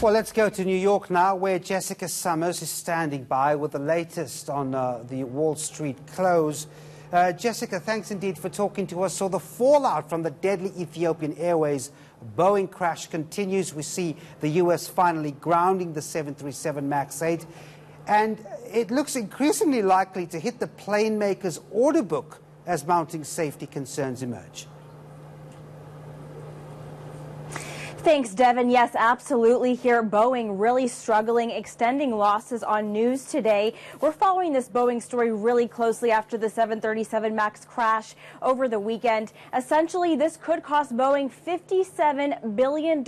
Well, let's go to New York now, where Jessica Summers is standing by with the latest on the Wall Street close. Jessica, thanks indeed for talking to us. So the fallout from the deadly Ethiopian Airways Boeing crash continues. We see the U.S. finally grounding the 737 MAX 8, and it looks increasingly likely to hit the plane maker's order book as mounting safety concerns emerge. Thanks, Devin. Yes, absolutely. Here, Boeing really struggling, extending losses on news today. We're following this Boeing story really closely after the 737 MAX crash over the weekend. Essentially, this could cost Boeing $57 billion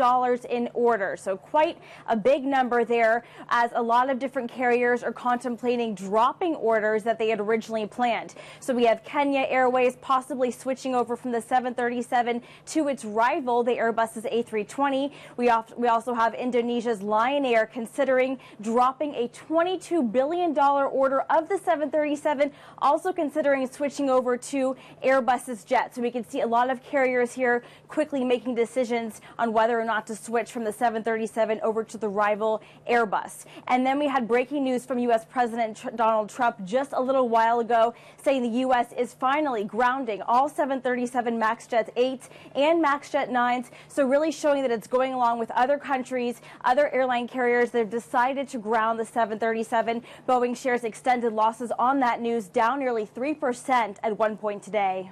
in orders. So quite a big number there, as a lot of different carriers are contemplating dropping orders that they had originally planned. So we have Kenya Airways possibly switching over from the 737 to its rival, the Airbus's A320. We also have Indonesia's Lion Air considering dropping a $22 billion order of the 737, also considering switching over to Airbus's jet. So we can see a lot of carriers here quickly making decisions on whether or not to switch from the 737 over to the rival Airbus. And then we had breaking news from U.S. President Donald Trump just a little while ago saying the U.S. is finally grounding all 737 MAX Jet 8s and MAX Jet 9s. So really showing that it's going along with other countries, other airline carriers that have decided to ground the 737. Boeing shares extended losses on that news, down nearly 3% at one point today.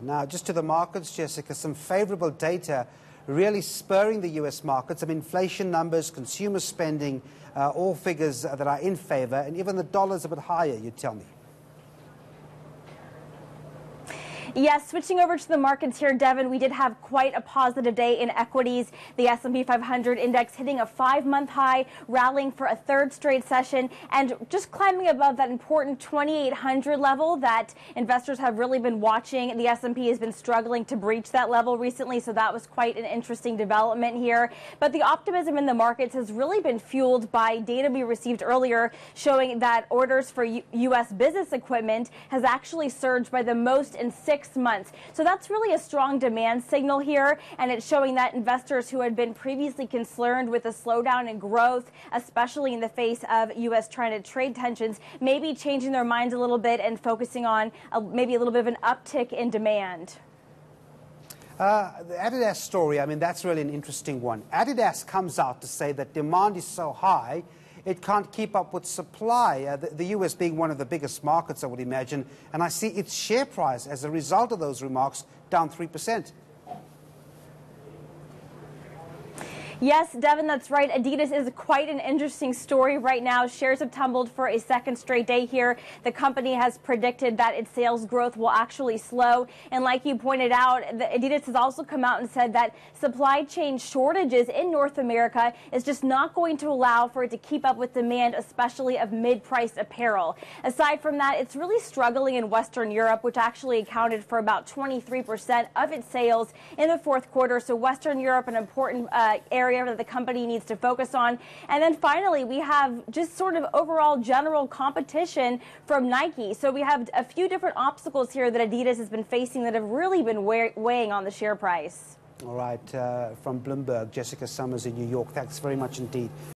Now, just to the markets, Jessica, some favourable data really spurring the U.S. markets. Some inflation numbers, consumer spending, all figures that are in favour, and even the dollar's a bit higher, you tell me. Yes, switching over to the markets here, Devin, we did have quite a positive day in equities. The S&P 500 index hitting a 5-month high, rallying for a third straight session, and just climbing above that important 2,800 level that investors have really been watching. The S&P has been struggling to breach that level recently, so that was quite an interesting development here. But the optimism in the markets has really been fueled by data we received earlier showing that orders for U.S. business equipment has actually surged by the most in 6 months. So that's really a strong demand signal here, and it's showing that investors who had been previously concerned with a slowdown in growth, especially in the face of U.S.-China trade tensions, may be changing their minds a little bit and focusing on maybe a little bit of an uptick in demand. The ADIDAS story, I mean, that's really an interesting one. ADIDAS comes out to say that demand is so high it can't keep up with supply, the U.S. being one of the biggest markets, I would imagine, and I see its share price as a result of those remarks down 3%. Yes, Devin, that's right. ADIDAS is quite an interesting story right now. Shares have tumbled for a second straight day here. The company has predicted that its sales growth will actually slow. And like you pointed out, ADIDAS has also come out and said that supply chain shortages in North America is just not going to allow for it to keep up with demand, especially of mid-priced apparel. Aside from that, it's really struggling in Western Europe, which actually accounted for about 23% of its sales in the fourth quarter. So Western Europe, an important area that the company needs to focus on. And then finally, we have just sort of overall general competition from Nike. So we have a few different obstacles here that ADIDAS has been facing that have really been weighing on the share price. All right, from Bloomberg, Jessica Summers in New York. Thanks very much indeed.